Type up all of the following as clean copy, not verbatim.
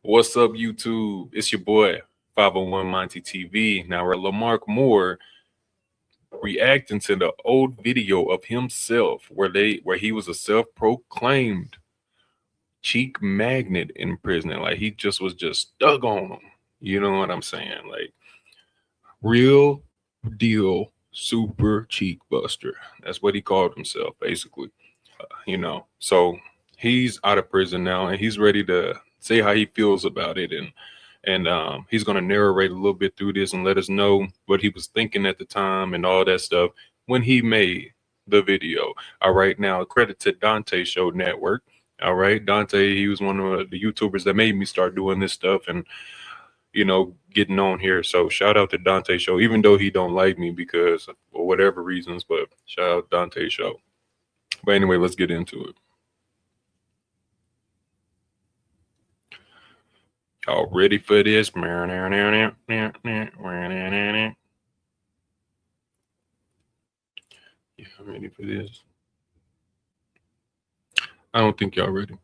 What's up, YouTube? It's your boy, 501 Monty TV. Now we're Lamark Moore reacting to the old video of himself where he was a self-proclaimed cheek magnet in prison. Like he just was just stuck on them. You know what I'm saying? Like real deal super cheek buster. That's what he called himself, basically. So he's out of prison now and he's ready to say how he feels about it, and he's going to narrate a little bit through this and let us know what he was thinking at the time and all that stuff when he made the video. All right, now credit to Dante Show Network. All right, Dante, he was one of the YouTubers that made me start doing this stuff and getting on here. So shout out to Dante Show, even though he don't like me because for whatever reasons, but shout out Dante Show. But anyway, let's get into it. Y'all ready for this? Y'all ready for this? I don't think y'all ready.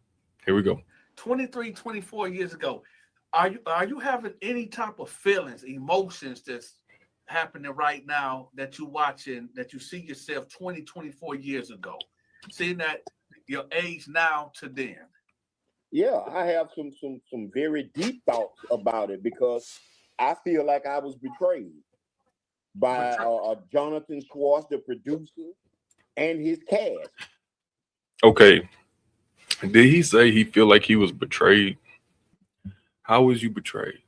Here we go. 23, 24 years ago, are you having any type of feelings, emotions that's happening right now that you watching, that you see yourself 20, 24 years ago, seeing that your age now to then? Yeah, I have some very deep thoughts about it because I feel like I was betrayed by Jonathan Schwartz, the producer, and his cast. Okay. Did he say he feel like he was betrayed? How was you betrayed?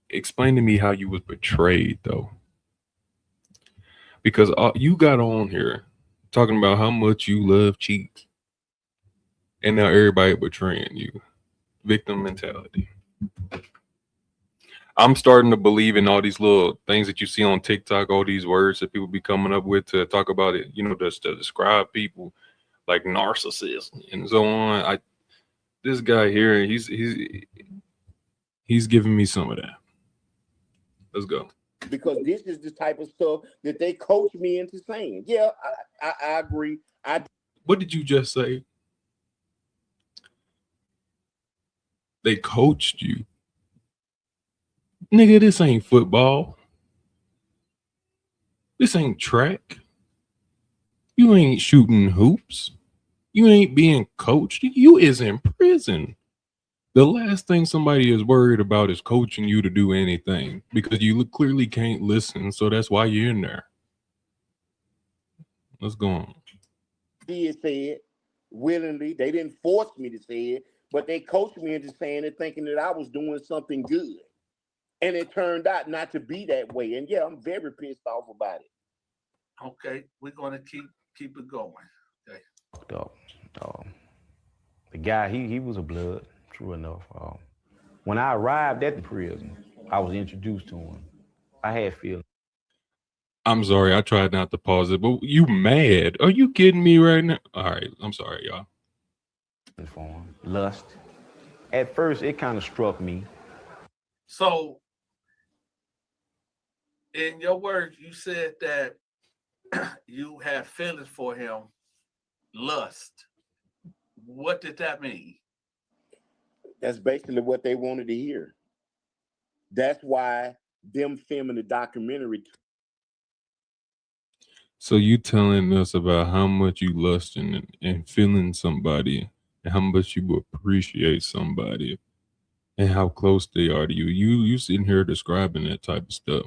Explain to me how you was betrayed, though. Because you got on here talking about how much you love cheeks, and now everybody betraying you. Victim mentality. I'm starting to believe in all these little things that you see on TikTok, all these words that people be coming up with to talk about it, just to describe people like narcissists and so on. This guy here, he's giving me some of that. Let's go. Because this is the type of stuff that they coach me into saying. Yeah, I agree. What did you just say? They coached you. Nigga, this ain't football. This ain't track. You ain't shooting hoops. You ain't being coached. You is in prison. The last thing somebody is worried about is coaching you to do anything because you clearly can't listen. So that's why you're in there. Let's go on. Did say it willingly. They didn't force me to say it, but they coached me into saying it, thinking that I was doing something good. And it turned out not to be that way. And yeah, I'm very pissed off about it. Okay, we're gonna keep it going. Okay. The guy, he was a blood, true enough. When I arrived at the prison, I was introduced to him. I had feelings. I'm sorry, I tried not to pause it, but you mad? Are you kidding me right now? All right, I'm sorry, y'all. For him. Lust. At first, it kind of struck me. So, in your words, you said that you had feelings for him, lust. What did that mean? That's basically what they wanted to hear. That's why them filming the documentary. So you telling us about how much you lusting and feeling somebody and how much you appreciate somebody and how close they are to you. You sitting here describing that type of stuff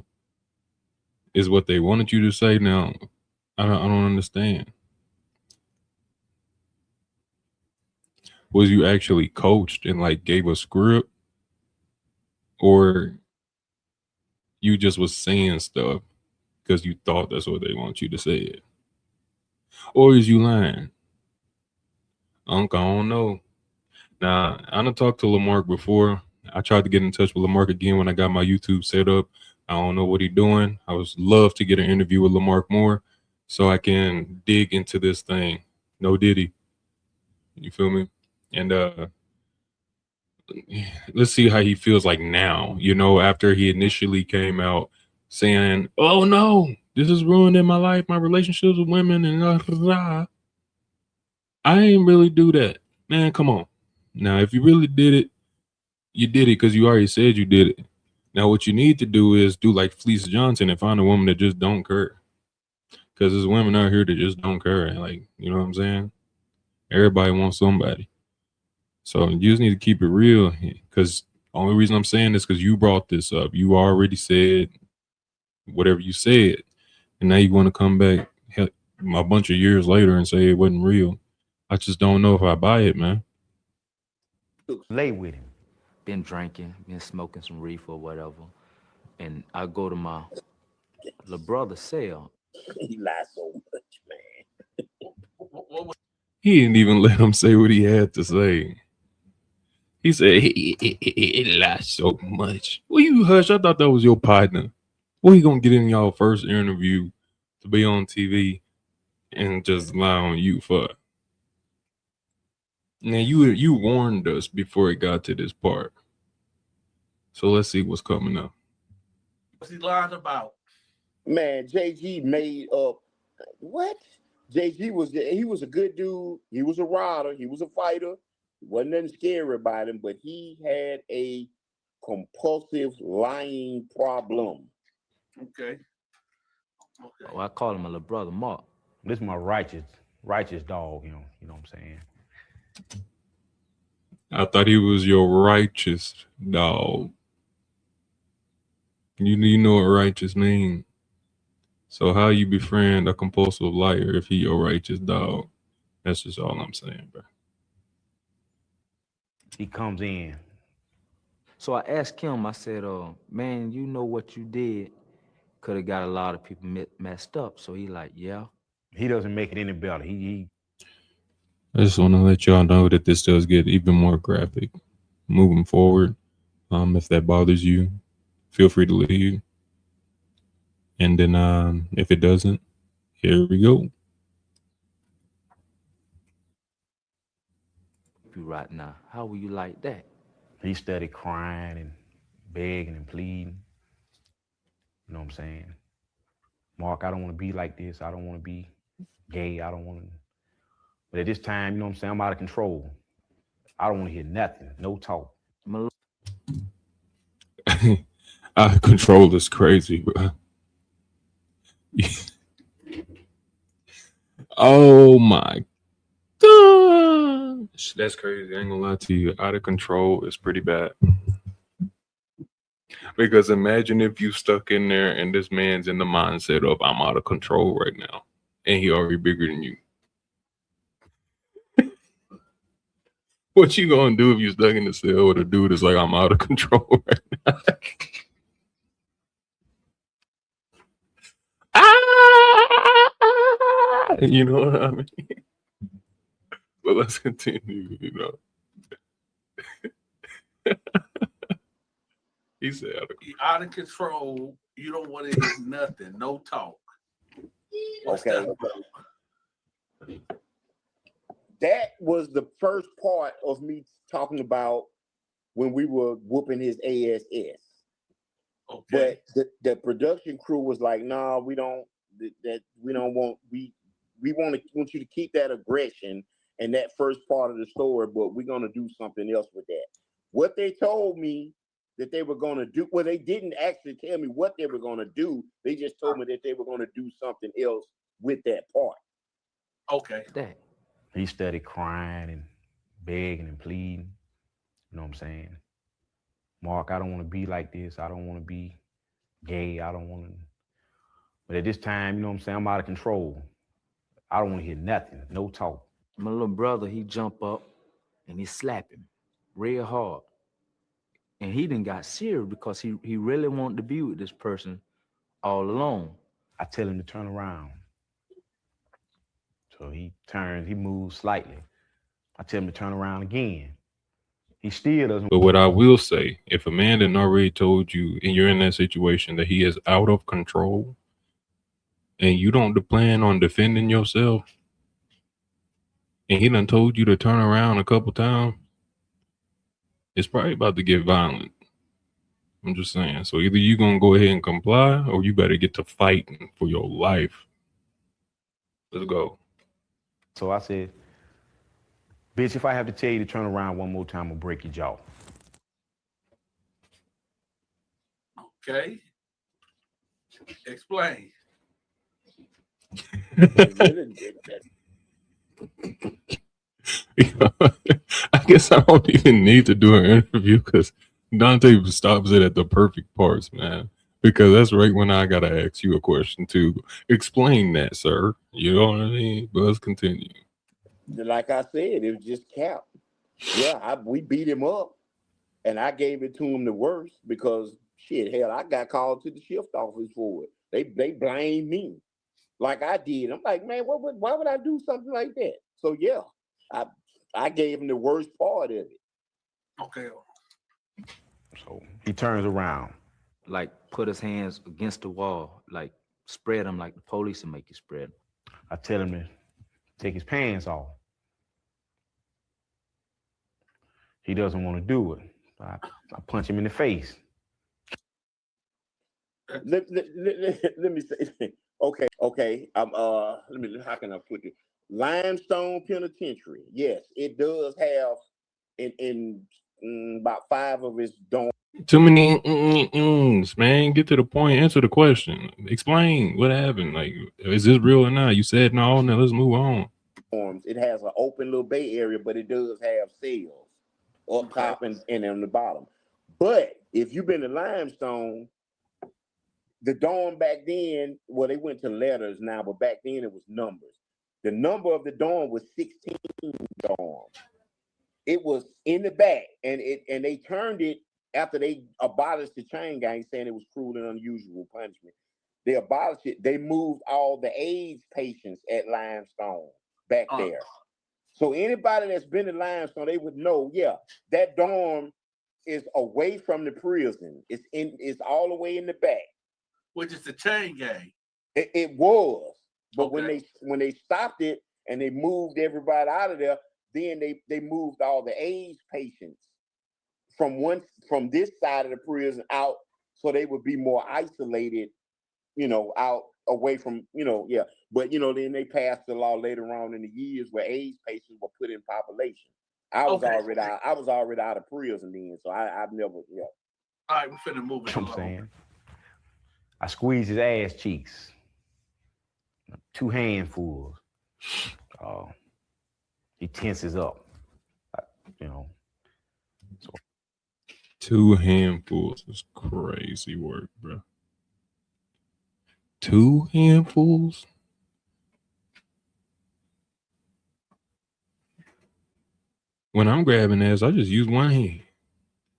is what they wanted you to say. Now, I don't understand. Was you actually coached and like gave a script, or you just was saying stuff because you thought that's what they want you to say it? Or is you lying? I don't know. Now, I done talked to Lamark before. I tried to get in touch with Lamark again when I got my YouTube set up. I don't know what he's doing. I would love to get an interview with Lamark Moore so I can dig into this thing. No Diddy. You feel me? And let's see how he feels like now, after he initially came out saying, oh no, this is ruining my life, my relationships with women, and I ain't really do that. Man, come on. Now, if you really did it, You did it because you already said you did it. Now what you need to do is do like Fleece Johnson and find a woman that just don't care. Because there's women out here that just don't care. Like, you know what I'm saying? Everybody wants somebody. So you just need to keep it real. Because only reason I'm saying this because you brought this up. You already said whatever you said. And now you want to come back a bunch of years later and say it wasn't real. I just don't know if I buy it, man. Lay with him. Been drinking, been smoking some reefer or whatever. And I go to my little brother's cell. He lied so much, man. He didn't even let him say what he had to say. He said he lied so much. Well, you hush. I thought that was your partner. What you gonna get in y'all first interview to be on TV and just lie on you for? Now you warned us before it got to this part. So let's see what's coming up. What's he lying about? Man, JG made up what? JG was a good dude. He was a rider. He was a fighter. Wasn't nothing scary about him, but he had a compulsive lying problem. Okay. Oh, I call him my little brother, Mark. This is my righteous dog, you know what I'm saying? I thought he was your righteous dog. You know what righteous mean. So how you befriend a compulsive liar if he your righteous dog? That's just all I'm saying, bro. He comes in. So I asked him, I said, man, you know what you did could have got a lot of people messed up. So he like, yeah. He doesn't make it any better. He I just want to let y'all know that this does get even more graphic moving forward. If that bothers you, feel free to leave. And then if it doesn't, here we go. You right now. How will you like that? He started crying and begging and pleading. You know what I'm saying? Mark, I don't want to be like this. I don't want to be gay. I don't want to. But at this time, you know what I'm saying? I'm out of control. I don't want to hear nothing. No talk. Out of control is crazy, bro. Oh my gosh. That's crazy. I ain't gonna lie to you. Out of control is pretty bad. Because imagine if you stuck in there and this man's in the mindset of I'm out of control right now. And he already bigger than you. What you gonna do if you stuck in the cell with a dude that's like I'm out of control right now? You know what I mean? But let's continue, you know. He said out of control. You don't want to hear nothing. No talk. What's Okay. That was the first part of me talking about when we were whooping his ASS. Okay. But the production crew was like, "Nah, we don't. That we don't want. We want you to keep that aggression and that first part of the story, but we're gonna do something else with that." What they told me that they were gonna do, well, they didn't actually tell me what they were gonna do. They just told me that they were gonna do something else with that part. Okay. That. He started crying and begging and pleading. You know what I'm saying? Mark, I don't want to be like this. I don't want to be gay. I don't want to. But at this time, you know what I'm saying? I'm out of control. I don't want to hear nothing. No talk. My little brother, he jump up and he slap him real hard. And he done got serious because he really wanted to be with this person all alone. I tell him to turn around. So he turns, he moves slightly. I tell him to turn around again. He still doesn't. But what I will say, if a man didn't already told you and you're in that situation that he is out of control and you don't plan on defending yourself and he done told you to turn around a couple times, it's probably about to get violent. I'm just saying. So either you gonna go ahead and comply or you better get to fighting for your life. Let's go. So I said, bitch, if I have to tell you to turn around one more time, I'll break your jaw. Okay. Explain. I guess I don't even need to do an interview because Dante stops it at the perfect parts, man. Because that's right when I gotta ask you a question too. Explain that, sir. You know what I mean? But let's continue. Like I said, it was just cap. Yeah, we beat him up, and I gave it to him the worst because shit, hell, I got called to the shift office for it. They blamed me, like I did. I'm like, man, why would I do something like that? So yeah, I gave him the worst part of it. Okay. So he turns around. Like put his hands against the wall, like spread them like the police and make you spread. I tell him to take his pants off. He doesn't want to do it. I punch him in the face. Let me say, okay. Let me. How can I put it? Limestone Penitentiary. Yes, it does have in about 5 of its dorms. Too many man. Get to the point. Answer the question. Explain what happened. Like, is this real or not? You said no. Now let's move on. It has an open little bay area, but it does have cells up top and on the bottom. But if you've been to Limestone, the dorm back then, well, they went to letters now, but back then it was numbers. The number of the dorm was 16 dorms. It was in the back, and they turned it after they abolished the chain gang, saying it was cruel and unusual punishment. They abolished it. They moved all the AIDS patients at Limestone back there. So anybody that's been to Limestone, they would know, yeah, that dorm is away from the prison. It's all the way in the back. Which is the chain gang. It was. But when they stopped it and they moved everybody out of there, then they moved all the AIDS patients from this side of the prison out, so they would be more isolated, out away from, yeah. But then they passed the law later on in the years where AIDS patients were put in population. I was already out of prison then, so I've never, yeah. All right, we're finna move it along. I'm saying. I squeeze his ass cheeks. 2 handfuls. He tenses up. So 2 handfuls is crazy work, bro. 2 handfuls? When I'm grabbing ass, I just use 1 hand.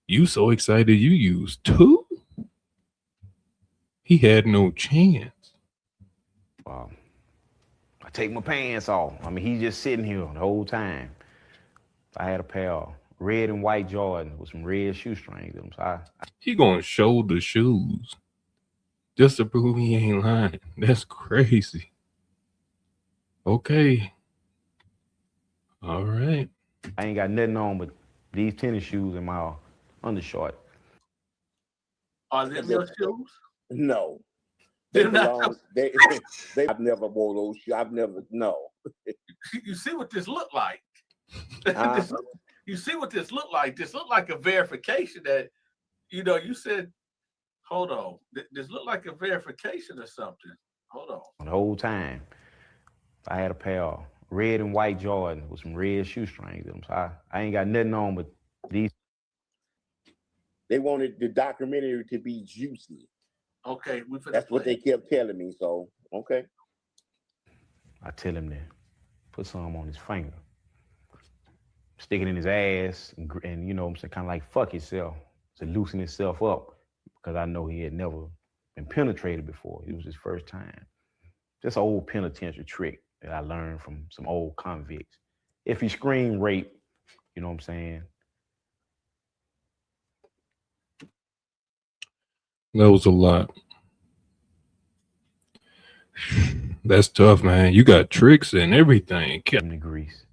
You so excited you use 2? He had no chance. Wow. I take my pants off. I mean, he's just sitting here the whole time. I had a pair of red and white Jordans with some red shoestrings in them. So he gonna show the shoes just to prove he ain't lying. That's crazy. Okay. All right. I ain't got nothing on but these tennis shoes and my undershort. Are them your shoes? No. I've never wore those shoes. You see what this look like? You see what this look like? This look like a verification that, you said, hold on. This look like a verification or something. Hold on. The whole time, I had a pair of red and white Jordans with some red shoestrings in them. So I ain't got nothing on but these. They wanted the documentary to be juicy. Okay. That's what they kept telling me. So, okay. I tell him to put some on his finger. Stick it in his ass and kind of like fuck himself to loosen himself up, because I know he had never been penetrated before. It was his first time. Just an old penitentiary trick that I learned from some old convicts. If he screamed rape, you know what I'm saying? That was a lot. That's tough, man. You got tricks and everything. Kept him to grease.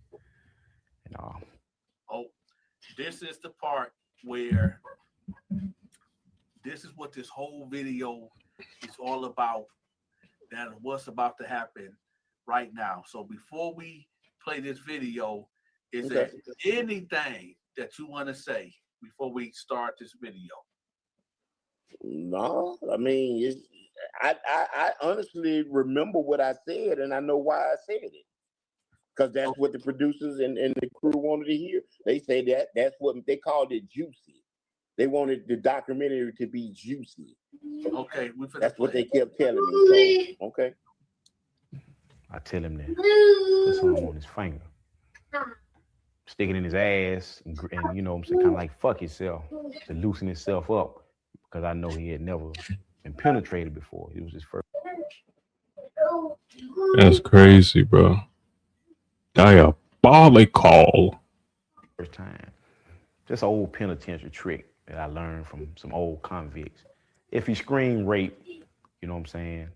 This is the part where this is what this whole video is all about. That what's about to happen right now. So before we play this video, is there anything that you want to say before we start this video? No, I mean, I honestly remember what I said, and I know why I said it. Because that's what the producers and the crew wanted to hear. They say that's what they called it, juicy. They wanted the documentary to be juicy. Okay, that's what they kept telling me. So, okay. I tell him that. Put something on his finger. Stick it in his ass, and you know what I'm saying, kind of like fuck himself to loosen himself up. Because I know he had never been penetrated before. It was his first. That's crazy, bro. Diabolical. First time. Just an old penitentiary trick that I learned from some old convicts. If he screamed rape, you know what I'm saying,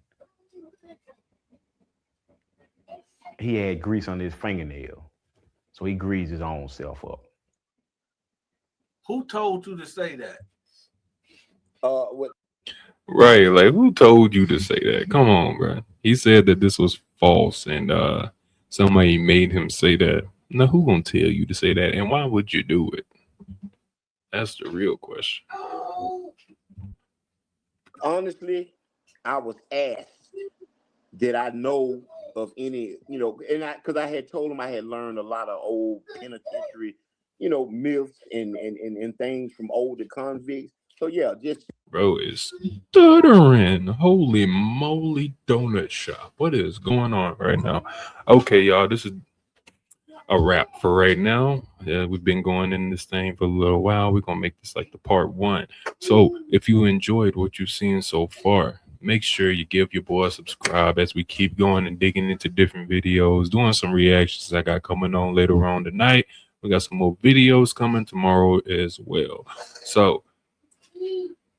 he had grease under his fingernail. So he greased his own self up. Who told you to say that? What? Right, like who told you to say that? Come on, bro. He said that this was false, and somebody made him say that. Now, who gonna tell you to say that, and why would you do it? That's the real question. Honestly, I was asked, did I know of any, and because I had told him I had learned a lot of old penitentiary, myths and things from older convicts. So yeah, just Bro is stuttering. Holy moly, donut shop. What is going on right now? Okay, y'all, this is a wrap for right now. We've been going in this thing for a little while. We're gonna make this like the part 1. So if you enjoyed what you've seen so far, make sure you give your boy a subscribe as we keep going and digging into different videos, doing some reactions I got coming on later on tonight. We got some more videos coming tomorrow as well. So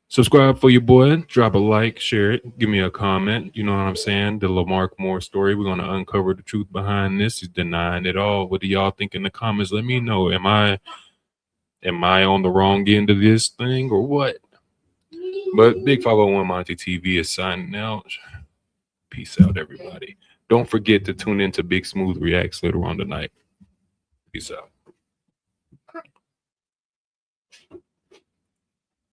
subscribe for your boy, drop a like, share it, give me a comment. You know what I'm saying? The Lamark Moore story. We're gonna uncover the truth behind this. He's denying it all. What do y'all think in the comments? Let me know. Am I on the wrong end of this thing or what? But Big 501 Monty TV is signing out. Peace out, everybody. Don't forget to tune into Big Smooth Reacts later on tonight. Peace out.